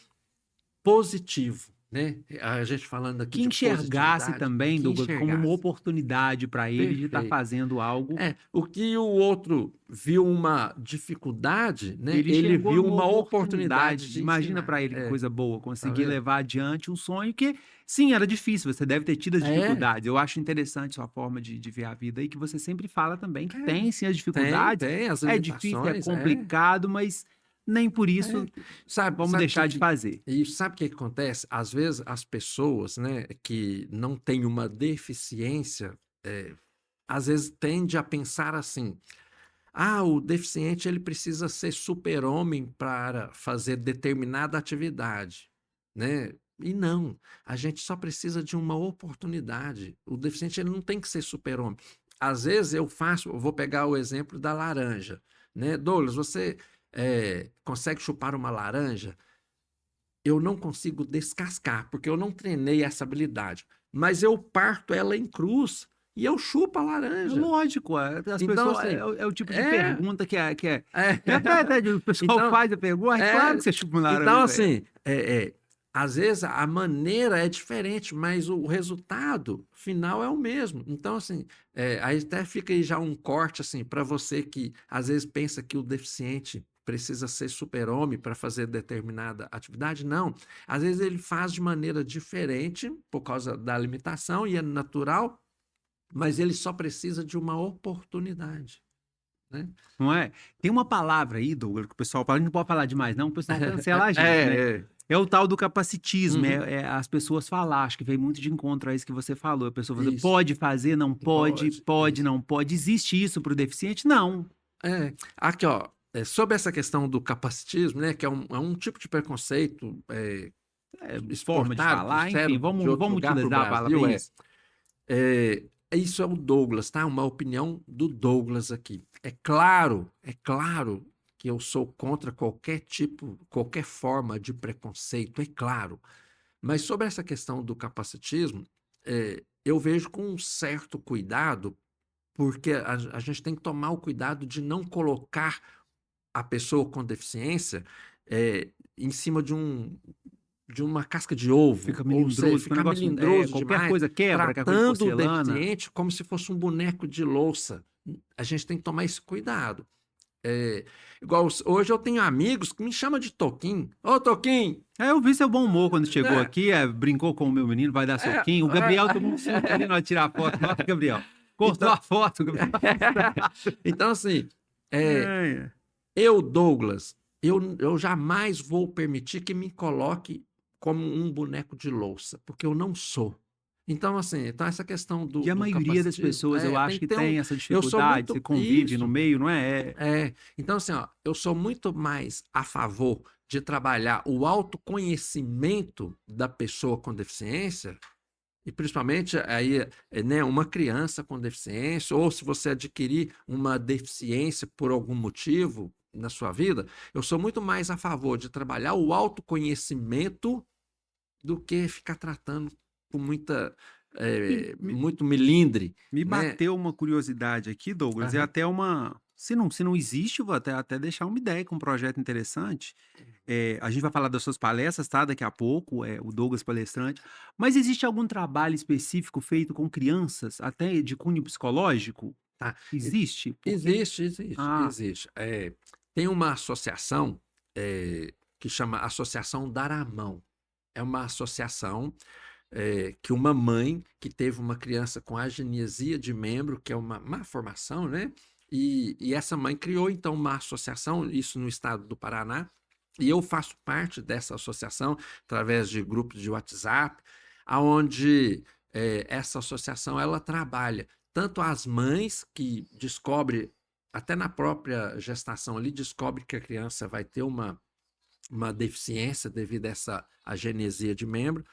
positivo. Né? A gente falando aqui que enxergasse também, Douglas, como uma oportunidade para ele de estar fazendo algo. O que o outro viu uma dificuldade, né? Ele viu uma oportunidade. Imagina para ele que coisa boa, conseguir levar adiante um sonho que, sim, era difícil, você deve ter tido as dificuldades. Eu acho interessante sua forma de ver a vida e que você sempre fala também que tem sim as dificuldades. Tem as limitações, é difícil, é complicado, mas nem por isso vamos deixar de fazer. E sabe o que acontece? Às vezes as pessoas, né, que não têm uma deficiência, às vezes tende a pensar assim: o deficiente ele precisa ser super-homem para fazer determinada atividade, né? E não, a gente só precisa de uma oportunidade. O deficiente ele não tem que ser super-homem. Às vezes eu vou pegar o exemplo da laranja, né? Douglas, você consegue chupar uma laranja? Eu não consigo descascar, porque eu não treinei essa habilidade. Mas eu parto ela em cruz e eu chupo a laranja. Lógico, as pessoas, assim, é o tipo de pergunta que o pessoal Então, faz a pergunta, claro que você chupa uma laranja. Então, assim, às vezes a maneira é diferente, mas o resultado final é o mesmo. Então, assim, aí até fica aí já um corte, assim, para você que às vezes pensa que o deficiente precisa ser super-homem para fazer determinada atividade. Não. Às vezes ele faz de maneira diferente por causa da limitação e é natural, mas ele só precisa de uma oportunidade. Né? Não é? Tem uma palavra aí, Douglas, que o pessoal fala, a gente não pode falar demais, não, o pessoal cancela a gente, né? É o tal do capacitismo, as pessoas falar, acho que veio muito de encontro a isso que você falou. A pessoa fala, pode fazer, não pode, não pode. Existe isso para o deficiente? Não. Aqui, ó, sobre essa questão do capacitismo, né, que é um tipo de preconceito forma de falar, enfim, vamos utilizar a palavra isso. Isso é o Douglas, tá? Uma opinião do Douglas aqui. É claro que eu sou contra qualquer forma de preconceito, é claro. Mas sobre essa questão do capacitismo, eu vejo com um certo cuidado, porque a gente tem que tomar o cuidado de não colocar a pessoa com deficiência em cima de uma casca de ovo. Fica melindroso, melindroso qualquer demais, coisa quebra, tratando o deficiente como se fosse um boneco de louça. A gente tem que tomar esse cuidado. Igual hoje eu tenho amigos que me chamam de Toquinho. Ô, Toquinho! Eu vi seu bom humor quando chegou aqui, brincou com o meu menino, vai dar soquinho. O Gabriel, todo mundo querendo tirar foto. Nossa, Gabriel. Cortou a foto, Gabriel. Então, assim, eu, Douglas, eu jamais vou permitir que me coloque como um boneco de louça, porque eu não sou. Então, assim, essa questão do E a maioria das pessoas, eu acho que tem essa dificuldade, você convive no meio, não é? Então, assim, ó, eu sou muito mais a favor de trabalhar o autoconhecimento da pessoa com deficiência, e principalmente aí, né, uma criança com deficiência, ou se você adquirir uma deficiência por algum motivo na sua vida, eu sou muito mais a favor de trabalhar o autoconhecimento do que ficar tratando com muito melindre. Me bateu uma curiosidade aqui, Douglas, é até uma... Se não existe, vou até deixar uma ideia com um projeto interessante. A gente vai falar das suas palestras, tá? Daqui a pouco, o Douglas palestrante. Mas existe algum trabalho específico feito com crianças, até de cunho psicológico? Tá. Existe? Existe. Tem uma associação que chama Associação Dar a Mão. É uma associação que uma mãe que teve uma criança com agenesia de membro, que é uma má formação, né? E essa mãe criou, então, uma associação, isso no estado do Paraná, e eu faço parte dessa associação através de grupos de WhatsApp, onde essa associação ela trabalha tanto as mães que descobrem, até na própria gestação ali, descobre que a criança vai ter uma deficiência devido a essa agenesia de membro,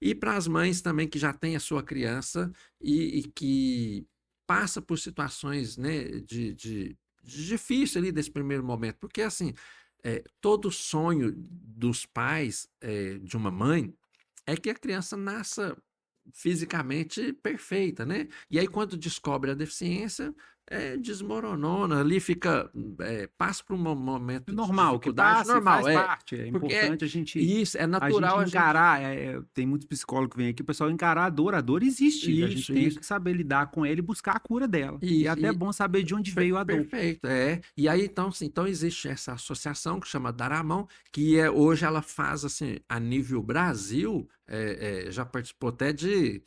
e para as mães também que já têm a sua criança e que passa por situações, né, de difícil ali desse primeiro momento, porque assim, todo sonho dos pais de uma mãe é que a criança nasça fisicamente perfeita, né? E aí quando descobre a deficiência, desmoronona, ali passa por um momento normal, de dificuldade, normal, faz parte, importante a gente... Isso, é natural a gente encarar, tem muitos psicólogos que vêm aqui, o pessoal encarar a dor existe, a gente tem que saber lidar com ela e buscar a cura dela, e é até bom saber de onde veio a dor. Perfeito, e aí então existe essa associação que chama Dar a Mão, que hoje ela faz assim, a nível Brasil, já participou até de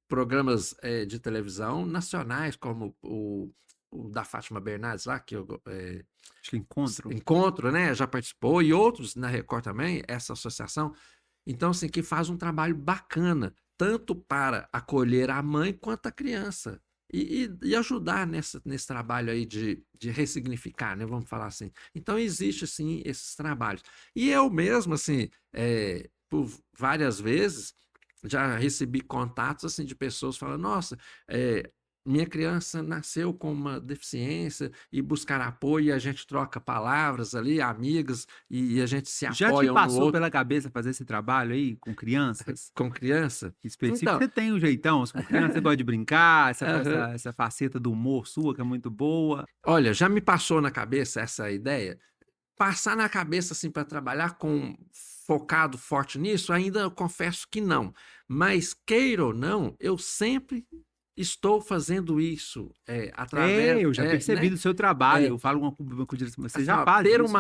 programas de televisão nacionais, como o da Fátima Bernardes lá, que Acho que Encontro. Encontro, né? Já participou, e outros na Record também, essa associação. Então, assim, que faz um trabalho bacana, tanto para acolher a mãe quanto a criança. E ajudar nesse trabalho aí de ressignificar, né? Vamos falar assim. Então, existe, sim, esses trabalhos. E eu mesmo, assim, por várias vezes, já recebi contatos, assim, de pessoas falando, nossa, minha criança nasceu com uma deficiência, e buscar apoio, e a gente troca palavras ali, amigas, e a gente se Já te apoia um no passou outro. pela cabeça fazer esse trabalho aí com crianças? Com criança? Específico, Então, você tem um jeitão, com criança você gosta de brincar, aham. essa faceta do humor sua que é muito boa. Olha, já me passou na cabeça essa ideia. Passar na cabeça assim para trabalhar focado forte nisso, ainda eu confesso que não. Mas queira ou não, eu sempre estou fazendo isso através, Eu já percebi né? do seu trabalho, É, eu falo uma coisa assim, você assim, já ó, faz ter isso,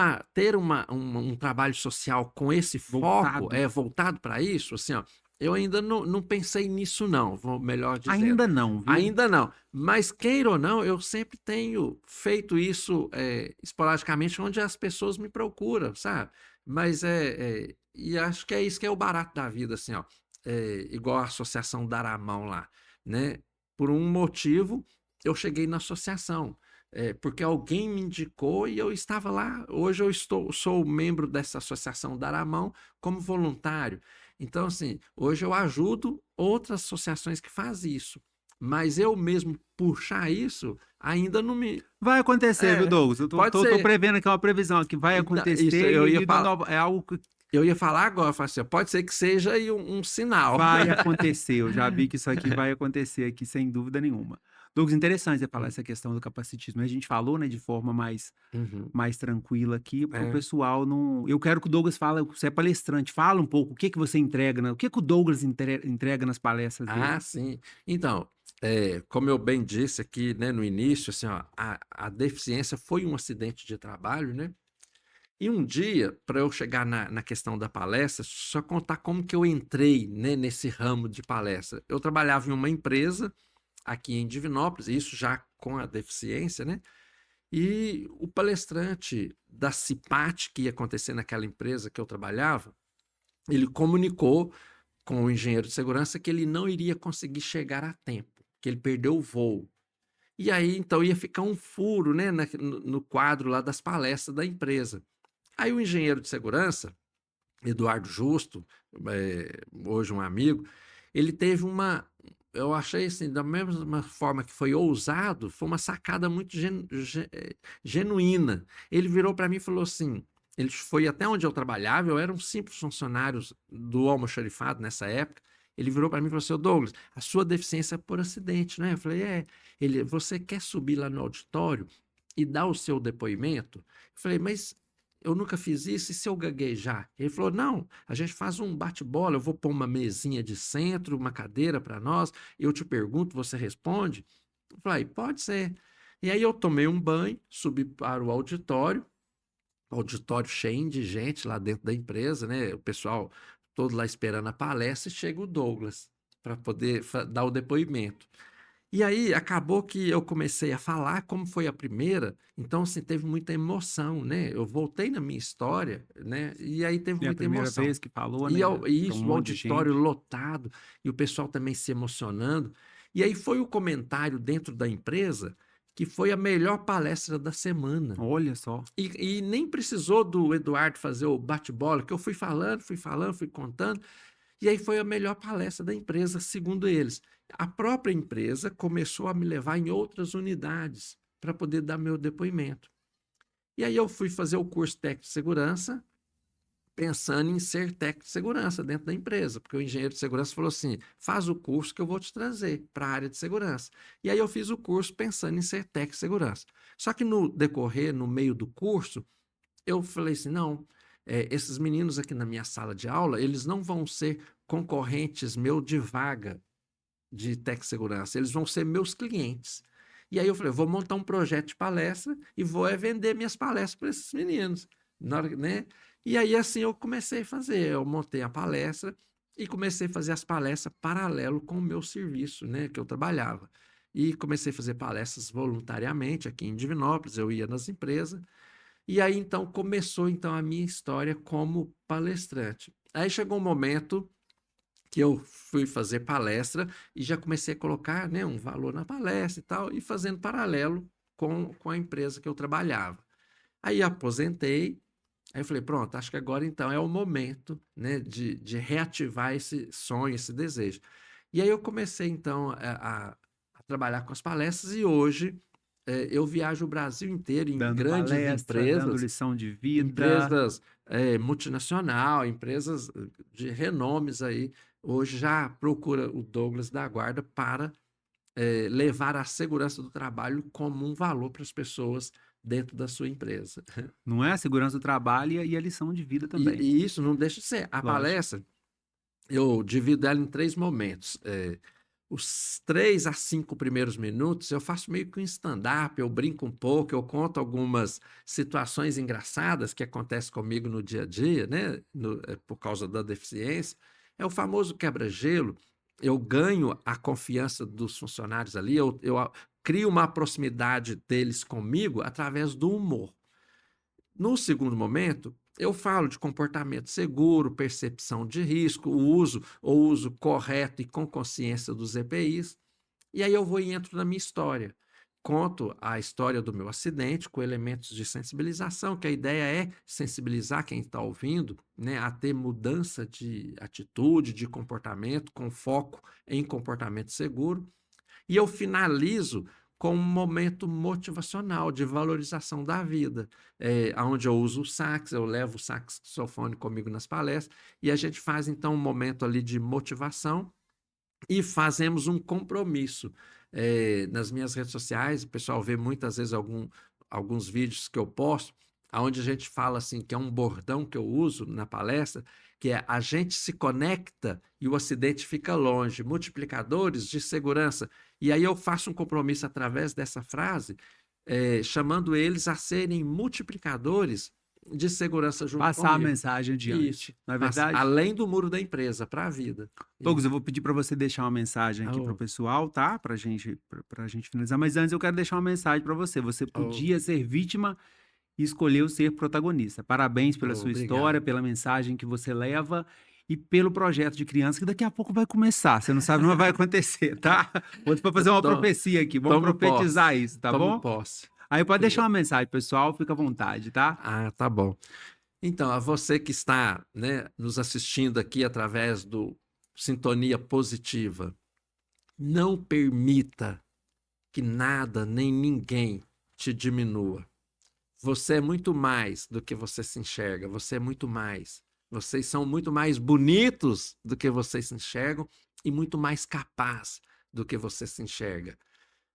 um trabalho social com esse foco, voltado. voltado para isso, assim, ó, eu ainda não pensei nisso, não, vou melhor dizendo. Ainda não, viu? Ainda não. Mas, queira ou não, eu sempre tenho feito isso esporadicamente, onde as pessoas me procuram, sabe? Mas e acho que é isso que é o barato da vida, assim, ó. Igual a Associação Dar a Mão lá, né? Por um motivo, eu cheguei na associação. Porque alguém me indicou e eu estava lá. Hoje eu sou membro dessa associação Dar a Mão como voluntário. Então, assim, hoje eu ajudo outras associações que fazem isso. Mas eu mesmo puxar isso, ainda não me. Vai acontecer, viu, Douglas? Eu Pode tô ser. prevendo aqui uma previsão que vai Então, acontecer isso, eu ia e falar. é algo que Eu ia falar agora, falar assim, pode ser que seja aí um sinal. vai acontecer. Eu já vi que isso aqui vai acontecer aqui, sem dúvida nenhuma. Douglas, interessante você falar essa questão do capacitismo. A gente falou, né, de forma mais Uhum. tranquila aqui, para o É. pessoal não. Eu quero que o Douglas fale, você é palestrante, fala um pouco o que você entrega, né? O que o Douglas entrega nas palestras dele. Ah, sim. Então, como eu bem disse aqui, né, no início, assim, ó, a deficiência foi um acidente de trabalho, né? E um dia, para eu chegar na questão da palestra, só contar como que eu entrei, né, nesse ramo de palestra. Eu trabalhava em uma empresa aqui em Divinópolis, isso já com a deficiência, né? E o palestrante da CIPAT, que ia acontecer naquela empresa que eu trabalhava, ele comunicou com o engenheiro de segurança que ele não iria conseguir chegar a tempo, que ele perdeu o voo. E aí, então, ia ficar um furo, né, no quadro lá das palestras da empresa. Aí o engenheiro de segurança, Eduardo Justo, hoje um amigo, ele teve eu achei assim, da mesma forma que foi ousado, foi uma sacada muito genuína. Ele virou para mim e falou assim, ele foi até onde eu trabalhava, eu era um simples funcionário do almoxarifado nessa época. Ele virou para mim e falou assim, Douglas, a sua deficiência é por acidente, né? Eu falei, você quer subir lá no auditório e dar o seu depoimento? Eu falei, mas eu nunca fiz isso, e se eu gaguejar? Ele falou, não, a gente faz um bate-bola, eu vou pôr uma mesinha de centro, uma cadeira para nós, eu te pergunto, você responde? Eu falei, pode ser. E aí eu tomei um banho, subi para o auditório cheio de gente lá dentro da empresa, né? O pessoal todo lá esperando a palestra, e chega o Douglas para poder dar o depoimento. E aí acabou que eu comecei a falar como foi a primeira, então assim, teve muita emoção, né? Eu voltei na minha história, né? E aí teve É a muita primeira emoção. vez que falou, E, né? e Pra isso, um o monte de auditório gente. lotado, e o pessoal também se emocionando. E aí foi o comentário dentro da empresa que foi a melhor palestra da semana. Olha só. E nem precisou do Eduardo fazer o bate-bola, que eu fui falando, fui contando. E aí foi a melhor palestra da empresa, segundo eles. A própria empresa começou a me levar em outras unidades para poder dar meu depoimento. E aí eu fui fazer o curso técnico de segurança, pensando em ser técnico de segurança dentro da empresa, porque o engenheiro de segurança falou assim, faz o curso que eu vou te trazer para a área de segurança. E aí eu fiz o curso pensando em ser técnico de segurança. Só que no decorrer, no meio do curso, eu falei assim, não, esses meninos aqui na minha sala de aula, eles não vão ser concorrentes meu de vaga de técnico de segurança, eles vão ser meus clientes. E aí eu falei, vou montar um projeto de palestra e vou vender minhas palestras para esses meninos. Né? E aí assim eu comecei a fazer, eu montei a palestra e comecei a fazer as palestras paralelo com o meu serviço, né, que eu trabalhava. E comecei a fazer palestras voluntariamente aqui em Divinópolis, eu ia nas empresas. E aí, então, começou então a minha história como palestrante. Aí chegou um momento que eu fui fazer palestra e já comecei a colocar, né, um valor na palestra e tal, e fazendo paralelo com a empresa que eu trabalhava. Aí aposentei, aí eu falei, pronto, acho que agora então é o momento, né, de reativar esse sonho, esse desejo. E aí eu comecei então a trabalhar com as palestras e hoje eu viajo o Brasil inteiro em Dando grandes palestra, dando empresas, lição de vida. empresas multinacional, empresas de renomes aí. Hoje já procura o Douglas da Guarda para levar a segurança do trabalho como um valor para as pessoas dentro da sua empresa. Não é? A segurança do trabalho e a lição de vida também. E isso não deixa de ser. A palestra, eu divido ela em 3 momentos. Os 3 a 5 primeiros minutos eu faço meio que um stand-up, eu brinco um pouco, eu conto algumas situações engraçadas que acontecem comigo no dia a dia, né? Por causa da deficiência. É o famoso quebra-gelo. Eu ganho a confiança dos funcionários ali, eu crio uma proximidade deles comigo através do humor. No segundo momento, eu falo de comportamento seguro, percepção de risco, o uso correto e com consciência dos EPIs. E aí eu vou e entro na minha história. Conto a história do meu acidente com elementos de sensibilização, que a ideia é sensibilizar quem está ouvindo, né, a ter mudança de atitude, de comportamento, com foco em comportamento seguro. E eu finalizo com um momento motivacional de valorização da vida, onde eu uso o sax, eu levo o saxofone comigo nas palestras, e a gente faz então um momento ali de motivação e fazemos um compromisso. Nas minhas redes sociais, o pessoal vê muitas vezes alguns vídeos que eu posto, onde a gente fala assim, que é um bordão que eu uso na palestra, que é a gente se conecta e o acidente fica longe, multiplicadores de segurança. E aí eu faço um compromisso através dessa frase, chamando eles a serem multiplicadores de segurança junto Passar comigo. a mensagem adiante. Isso. Não é verdade? Além do muro da empresa, para a vida. Douglas, eu vou pedir para você deixar uma mensagem aqui para o pessoal, tá? Para gente finalizar. Mas antes eu quero deixar uma mensagem para você. Você podia ser vítima e escolheu ser protagonista. Parabéns pela sua história, pela mensagem que você leva e pelo projeto de criança que daqui a pouco vai começar. Você não sabe, não vai acontecer, tá? Outro para fazer uma profecia aqui. Vamos profetizar isso, tá bom? Posse. Aí pode deixar uma mensagem, pessoal, fica à vontade, tá? Ah, tá bom. Então, a você que está, né, nos assistindo aqui através do Sintonia Positiva, não permita que nada nem ninguém te diminua. Você é muito mais do que você se enxerga, você é muito mais. Vocês são muito mais bonitos do que vocês se enxergam e muito mais capaz do que você se enxerga.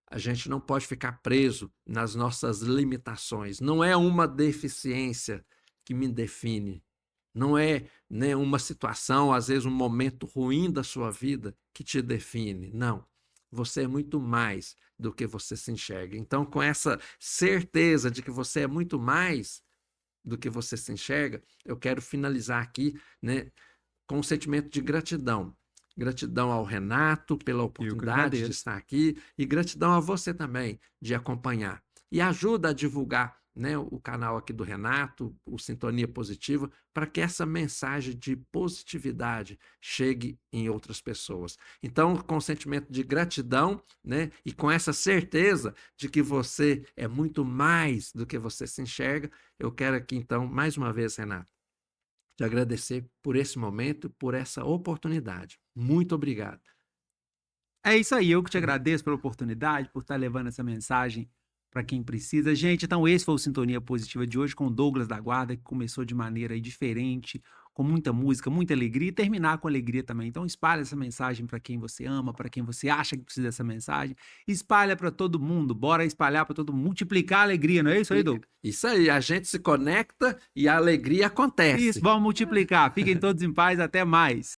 A gente não pode ficar preso nas nossas limitações. Não é uma deficiência que me define. Não é, né, uma situação, às vezes um momento ruim da sua vida que te define. Não. Você é muito mais do que você se enxerga. Então, com essa certeza de que você é muito mais do que você se enxerga, eu quero finalizar aqui, né, com um sentimento de gratidão. Gratidão ao Renato pela oportunidade de estar aqui e gratidão a você também de acompanhar. E ajuda a divulgar, né, o canal aqui do Renato, o Sintonia Positiva, para que essa mensagem de positividade chegue em outras pessoas. Então, com o sentimento de gratidão, né, e com essa certeza de que você é muito mais do que você se enxerga, eu quero aqui, então, mais uma vez, Renato, te agradecer por esse momento, por essa oportunidade. Muito obrigado. É isso aí, eu que te agradeço pela oportunidade, por estar levando essa mensagem para quem precisa. Gente, então esse foi o Sintonia Positiva de hoje com o Douglas da Guarda, que começou de maneira aí diferente, com muita música, muita alegria e terminar com alegria também. Então espalha essa mensagem para quem você ama, para quem você acha que precisa dessa mensagem. Espalha para todo mundo, bora espalhar para todo mundo, multiplicar a alegria, não é isso aí, Douglas? Isso aí, a gente se conecta e a alegria acontece. Isso, vamos multiplicar. Fiquem todos em paz, até mais.